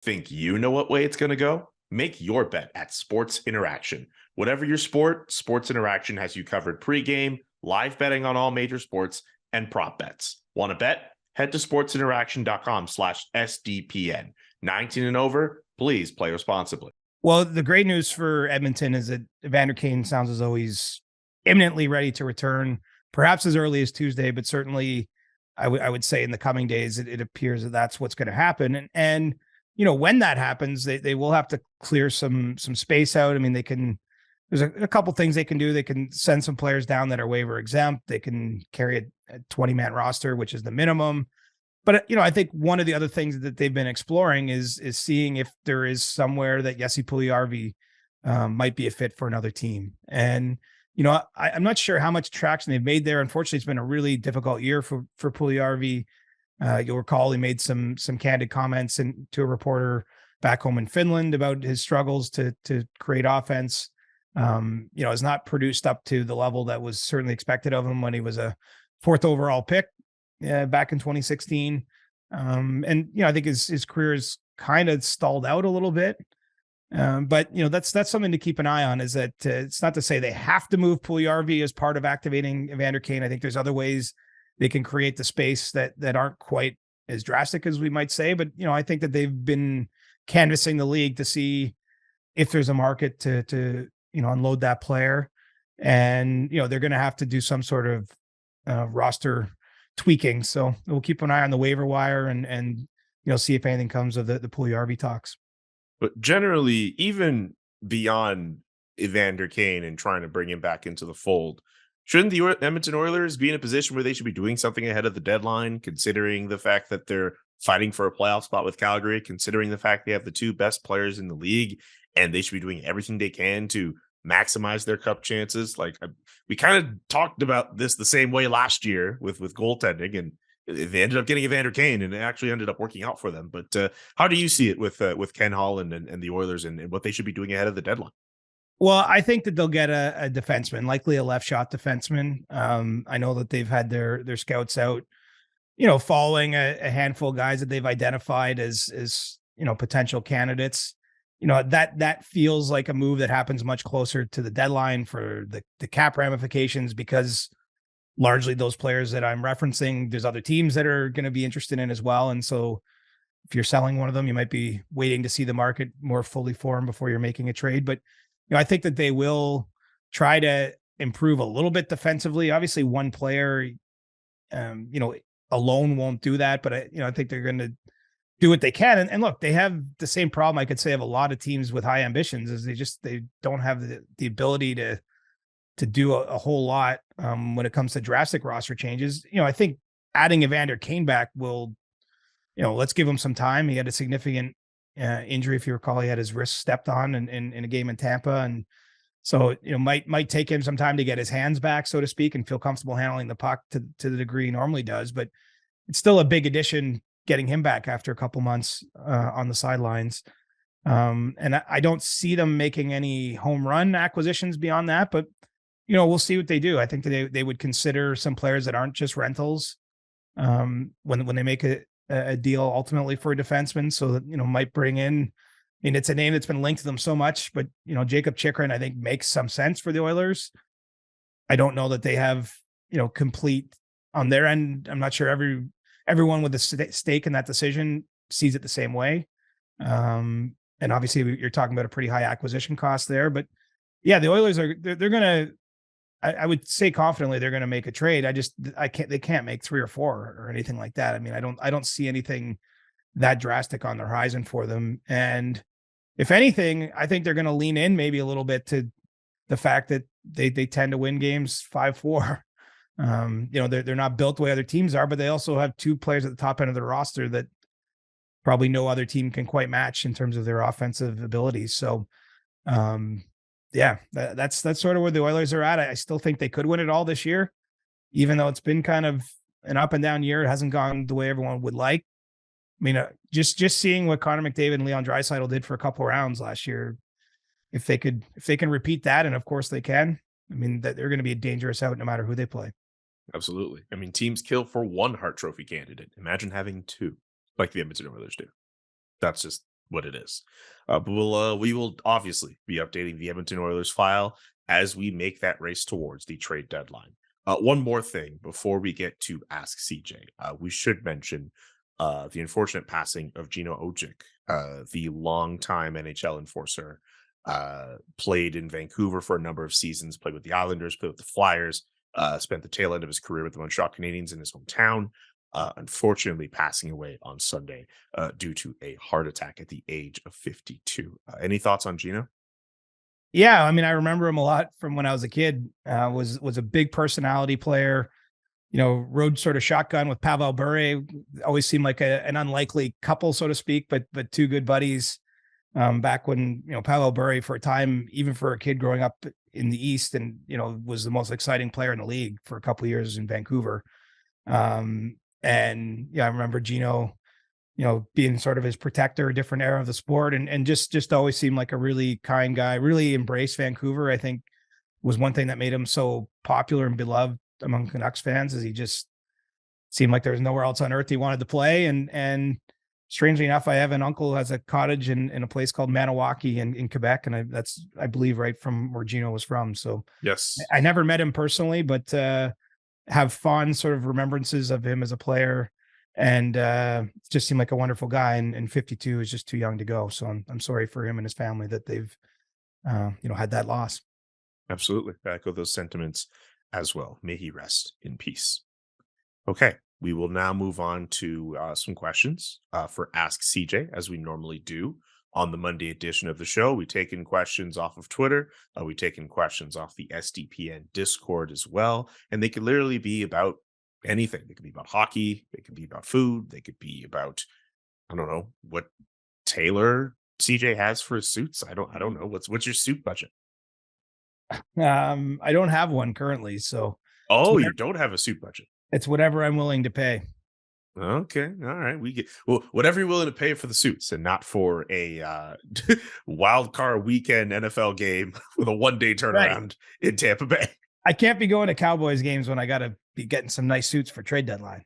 Think you know what way it's going to go? Make your bet at Sports Interaction. Whatever your sport, Sports Interaction has you covered pregame, live betting on all major sports, and prop bets. Want to bet? Head to sportsinteraction.com/SDPN. 19 and over, please play responsibly. Well, the great news for Edmonton is that Evander Kane sounds as though he's imminently ready to return, perhaps as early as Tuesday, but certainly I would say in the coming days, it appears that that's what's going to happen. And you know, when that happens, they will have to clear some space out. I mean, there's a couple things they can do. They can send some players down that are waiver exempt. They can carry a 20-man roster, which is the minimum. But, you know, I think one of the other things that they've been exploring is seeing if there is somewhere that Jesse Puljujarvi might be a fit for another team. And, you know, I'm not sure how much traction they've made there. Unfortunately, it's been a really difficult year for Puljujarvi. You'll recall he made some candid comments to a reporter back home in Finland about his struggles to create offense. You know, has not produced up to the level that was certainly expected of him when he was a 4th overall pick back in 2016. And, you know, I think his career is kind of stalled out a little bit. But, you know, that's something to keep an eye on, is that it's not to say they have to move Puljujarvi as part of activating Evander Kane. I think there's other ways they can create the space that aren't quite as drastic as we might say. But, you know, I think that they've been canvassing the league to see if there's a market to you know, unload that player. And, you know, they're going to have to do some sort of roster tweaking. So we'll keep an eye on the waiver wire and you know, see if anything comes of the Puljujarvi talks. But generally, even beyond Evander Kane and trying to bring him back into the fold, shouldn't the Edmonton Oilers be in a position where they should be doing something ahead of the deadline, considering the fact that they're fighting for a playoff spot with Calgary, considering the fact they have the 2 best players in the league, and they should be doing everything they can to maximize their cup chances? Like, we kind of talked about this the same way last year with goaltending, and they ended up getting Evander Kane, and it actually ended up working out for them. But how do you see it with Ken Holland and the Oilers and what they should be doing ahead of the deadline? Well, I think that they'll get a defenseman, likely a left shot defenseman. I know that they've had their scouts out, you know, following a handful of guys that they've identified as, you know, potential candidates. You know, that feels like a move that happens much closer to the deadline for the cap ramifications, because largely those players that I'm referencing, there's other teams that are going to be interested in as well. And so if you're selling one of them, you might be waiting to see the market more fully form before you're making a trade. But, you know, I think that they will try to improve a little bit defensively. Obviously, one player, you know, alone won't do that, but I think they're going to do what they can. And look, they have the same problem I could say of a lot of teams with high ambitions, is they don't have the ability to do a whole lot when it comes to drastic roster changes. You know, I think adding Evander Kane back will, you know, let's give him some time. He had a significant injury, if you recall. He had his wrist stepped on in a game in Tampa, and so, you know, might take him some time to get his hands back, so to speak, and feel comfortable handling the puck to the degree he normally does. But it's still a big addition getting him back after a couple months on the sidelines. And I don't see them making any home run acquisitions beyond that, but, you know, we'll see what they do. I think they would consider some players that aren't just rentals when they make a deal ultimately for a defenseman. So that, you know, might bring in, I mean, it's a name that's been linked to them so much, but, you know, Jacob Chikrin, I think, makes some sense for the Oilers. I don't know that they have, you know, complete on their end. I'm not sure everyone with a stake in that decision sees it the same way. And obviously you're talking about a pretty high acquisition cost there, but yeah, the Oilers they're going to, I would say confidently they're going to make a trade. They can't make 3 or 4 or anything like that. I mean, I don't see anything that drastic on the horizon for them. And if anything, I think they're going to lean in maybe a little bit to the fact that they tend to win games 5-4. You know, they're not built the way other teams are, but they also have 2 players at the top end of the roster that probably no other team can quite match in terms of their offensive abilities. So, yeah, that's sort of where the Oilers are at. I still think they could win it all this year, even though it's been kind of an up and down year. It hasn't gone the way everyone would like. I mean, just seeing what Connor McDavid and Leon Draisaitl did for a couple of rounds last year, if they can repeat that, and of course they can, I mean, that they're going to be a dangerous out no matter who they play. Absolutely. I mean, teams kill for 1 Hart Trophy candidate. Imagine having 2, like the Edmonton Oilers do. That's just what it is. But we will obviously be updating the Edmonton Oilers file as we make that race towards the trade deadline. One more thing before we get to Ask CJ, we should mention the unfortunate passing of Gino Ojic, the longtime NHL enforcer. Played in Vancouver for a number of seasons, played with the Islanders, played with the Flyers, spent the tail end of his career with the Montreal Canadiens in his hometown. Unfortunately, passing away on Sunday due to a heart attack at the age of 52. Any thoughts on Gino? Yeah, I mean, I remember him a lot from when I was a kid. Was a big personality player. Rode sort of shotgun with Pavel Bure. Always seemed like an unlikely couple, so to speak, but two good buddies. Back when Pavel Bure, for a time, even for a kid growing up in the East, and was the most exciting player in the league for a couple of years in Vancouver. And yeah, I remember Gino, being sort of his protector, a different era of the sport, and just always seemed like a really kind guy. Really embraced Vancouver. I think was one thing that made him so popular and beloved among Canucks fans, is he just seemed like there was nowhere else on earth he wanted to play. And strangely enough, I have an uncle who has a cottage in a place called Maniwaki in Quebec, and that's I believe right from where Gino was from. So Yes, I never met him personally, but have fond sort of remembrances of him as a player, and just seemed like a wonderful guy. And 52 is just too young to go. So I'm sorry for him and his family that they've had that loss. absolutely. I echo those sentiments as well. May he rest in peace. Okay, we will now move on to some questions for Ask CJ, as we normally do on the Monday edition of the show. We take in questions off of Twitter. We take in questions off the SDPN Discord as well. And they could literally be about anything. They could be about hockey. They could be about food. They could be about, I don't know, what tailor CJ has for his suits. I don't know. What's your suit budget? I don't have one currently, so Oh, you don't have a suit budget. it's whatever I'm willing to pay. Okay, all right. We get whatever you're willing to pay for the suits, and not for a wild card weekend NFL game with a 1-day Right. turnaround in Tampa Bay. I can't be going to Cowboys games when I got to be getting some nice suits for trade deadline.